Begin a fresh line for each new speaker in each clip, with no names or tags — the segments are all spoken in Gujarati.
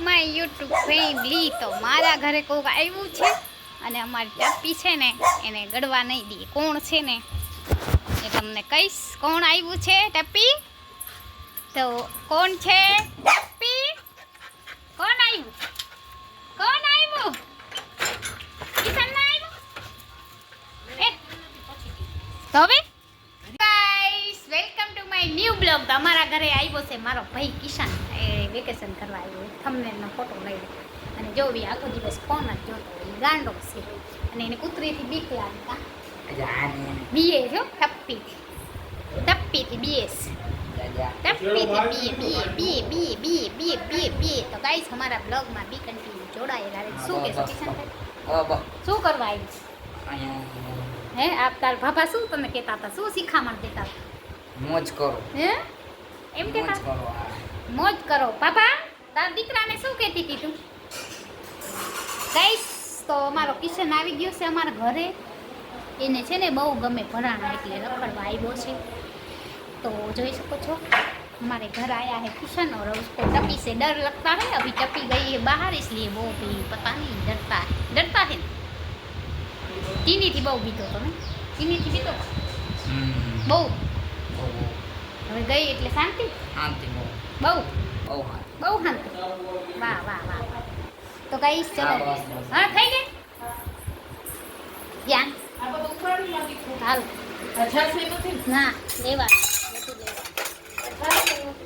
My YouTube family. તો મારા ઘરે કોક આવ્યું છે અને અમારી ટપ્પી છે ને એને ગળવા નહીં દે. કોણ છે ને એ તમને કહીશ. કોણ આવ્યું છે ટપ્પી? તો કોણ છે ટપ્પી? કોણ આવ્યું? કોણ આવ્યું? કિશન ના આવ્યું? તો હવે guys welcome to my new blog. તો અમારા ઘરે આવ્યો છે મારો ભાઈ કિશન. એ વેકેશન કરવા આવ્યો. થંબનેલનો ફોટો લઈ અને જો બી આખો દિવસ ફોન જ જોતો હોય. ગાંડો છે અને એને કૂતરીથી બીક લાગતા બીએ જો ટપ્પીથી બીએસ તો ગાઈસ અમારા બ્લોગમાં બી કન્ટિન્યુ જોડાયેલા રહે. શું કહેશો કિશનભાઈ? શું કરવા આવ્યું? હે આપ તાર ભાભા શું તમે કહેતા હતા? શું શીખામણ દેતા હતા?
મોજ કરો.
હે એમ કહેતા? મોજ કરો. પાપા તાર દીકરાને શું કહેતી હતી તું? ગાઈસ તો અમારો કિશન આવી ગયો છે અમારા ઘરે. એને છે ને બહુ ગમે ભરાણા એટલે રખડવા આવ્યો છે. तो જોઈ શકો છો हमारे घर आया है किशन और उसको टप्पी से डर लगता है. अभी टप्पी गई है बाहर इसलिए वो भी पता नहीं डरता है चीनी थी बहु बीतो तो मैं चीनी थी बीतो बहु હવે ગઈ એટલે શાંતિ બહુ શાંતિ. વાહ વાહ વાહ. તો ગાઈસ ચલો હા થઈ ગઈ ધ્યાન હાલ ના લેવા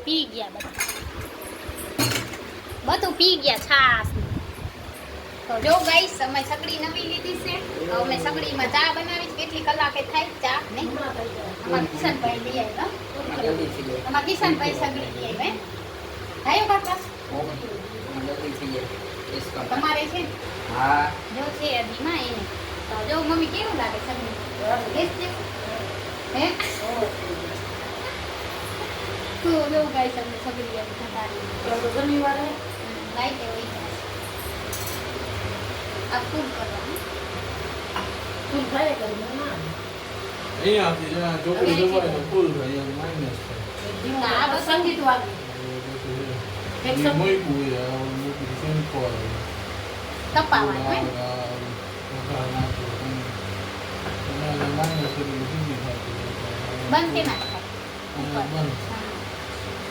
પી ગયા બધું પી ગયા છાસ. તો જો ગાઈસ અમે સગડી નવી લીધી છે. તો અમે સગડીમાં ચા બનાવી. કેટલી કલાકે થાય ચા નહીં? અમારા કિશનભાઈ લઈ આવ્યા. અમારા કિશનભાઈ સગડી લઈ આવ્યા. થયો કાકા તમારે છે જો છે અધીમાં એને. તો જો મમ્મી કેવું લાગે સગડી? હે તો જો ગાઈસ અમને સગડી આવી થતારી શનિવારે લાઈટ હોય છે. આ ફૂલ કરવાનું ફૂલ થાય કરવાનું ના
અહીંયાથી જ્યાં ચોકડી જવાય તો ફૂલ અહીંયા માઇનસ
થાય. આ બસ સંગીત વાગી
એક મોઈ કોઈ મોટી સિમ્પલ
તપાવાનું હે બંધ કે ના થાય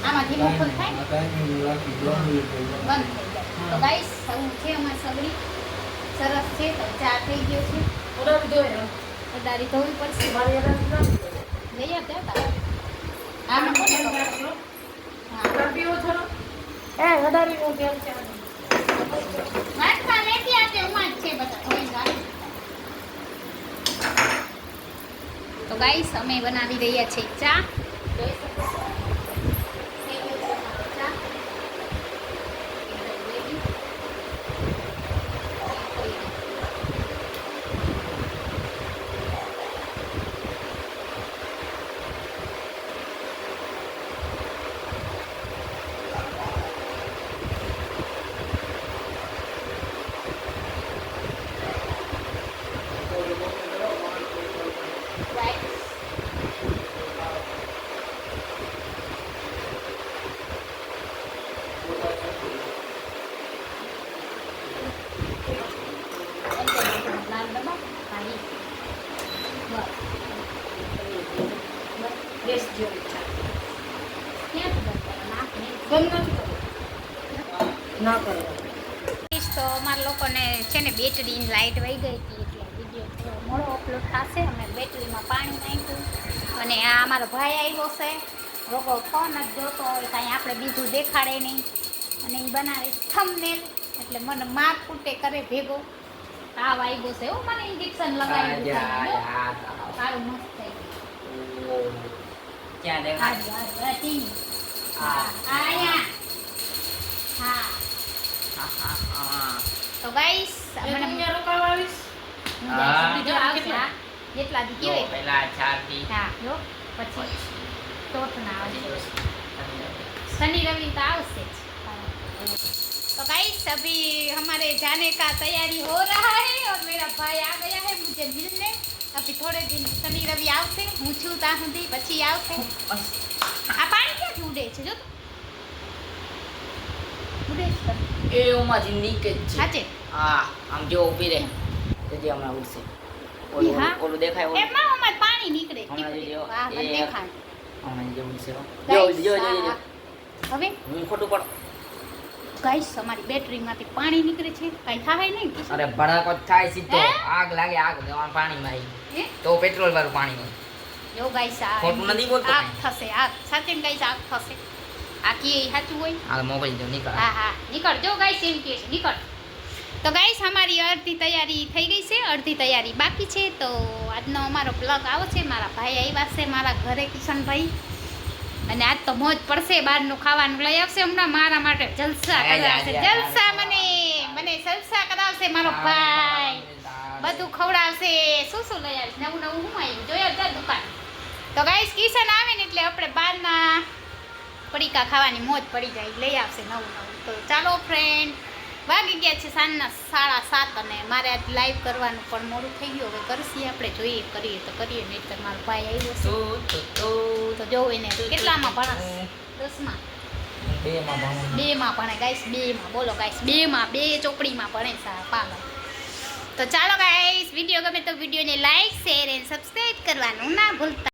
આમાંથી મોકલ થાય બંધ થઈ જાય. તો ગાઈસ આવું છે અમારી સગડી સરસ છે. તો ચા થઈ ગયો છે. ઉડાડી ધોવી પડશે. લઈ આવતા આમાં કોને હા પીવો થોડો એ ઉડાડી નો તેલ છે નાસ્તા લેતી આતે ઉમાં છે બધા થોડી ગાડી. તો ગાઈસ અમે બનાવી રહ્યા છે ચા. જોઈ શકો છો તો અમારા લોકોને છે ને બેટરીની લાઇટ વહી ગઈ હતી એટલે વિડીયો થોડો મોડો અપલોડ થશે. અમે બેટરીમાં પાણી નાખ્યું અને આ અમારો ભાઈ આવ્યો છે. રોગો ફોન જ જોતો હોય કાંઈ આપણે બીજું દેખાડે નહીં અને એ બનાવે થંબનેલ એટલે મને માર કૂટે કરે ભેગો. તાવ આવ્યો છે હો મને ઇન્જેક્શન લગાવી સારું મસ્ત થઈ તો ગાઈસ મને રોકાવાવીશ જો આવશે જેટલા દી કેવે પહેલા 4 દી હા જો પછી ચોથના આવશે शनि रवि तो आवश्य. तो गाइस अभी हमारे जाने का तैयारी हो रहा है और मेरा भाई आ गया है मुझे मिलने. अभी थोड़े दिन शनि रवि आवશે. હું છું ત્યાં સુધી પછી આવશે. આ પાણી ક્યાંથી ઉડે છે જો ઉડે છે તને
એ ઓમાંથી નીકે જ છે
સાચે
હા આમ જો ઊભી રહે તેથી હમણાં ઉડશે
ઈ હા.
ઓલું દેખાય ઓલું
એમાં આમાં પાણી નીકળે
હમણાં
ટીપું
જો,
ટીપું. હા મને
એ
દેખાય
હમણાં જે ઉડશે હો.
Guys,
જો જો જો જો
હા. હવે
હું ખોટું પડો
ગાઈસ અમારી બેટરીમાંથી પાણી નીકળે છે કઈ થાય નહીં કિશન?
અરે ભડાકો જ થાય સીધો
હે?
આગ લાગે આગ આમ પાણીમાં આવી.
હે
તો પેટ્રોલ વાળું પાણી હોય
જો ગાઈસ આ
ખોટું નથી બોલતો
આગ
કાંઈ.
થશે આગ સાચે ને ગાઈસ આગ થશે આ કે સાચું હોય
આ મોબાઈલ જો નીકળ
હા હા નીકળ જો ગાઈસ એમ કે છે નીકળ તો ગાઈસ અમારી અડધી તૈયારી થઈ ગઈ છે અડધી તૈયારી બાકી છે તો આજનો અમારો બ્લોગ આવો છે મારા ભાઈ આવ્યા છે મારા ઘરે કિશનભાઈ અને આજ તો મોજ પડશે બહારનું ખાવાનું લઈ આવશે હમણાં મારા માટે જલસા કરાવશે જલસા મને જલસા કરાવશે મારો ભાઈ બધું ખવડાવશે શું લઈ આવીશ નવું નવું હું આવ્યું જોયા જા દુકાન તો ગાઈસ કિશન આવે ને એટલે આપણે બહારના પડીકા ખાવાની મોજ પડી જાય લઈ આવશે નવું નવું તો ચાલો ફ્રેન્ડ વાગી ગયા છે સાંજના 7:30 અને મારે આજ લાઈવ કરવાનું પણ મોડું થઈ ગયું હવે કરશી આપણે જોઈએ કરીએ તો કરીએ નહીંતર મારો ભાઈ આવ્યો છે તો જોઉં એને કેટલામાં ભણસ 10માં બેમાં ભણે ગાઈસ બેમાં બોલો ગાઈસ બેમાં બે ચોપડીમાં ભણે છે આ પાગલ તો ચાલો ગાઈસ વિડીયો ગમે તો વિડીયોને લાઈક શેર એન્ડ સબસ્ક્રાઇબ કરવાનું ના ભૂલતા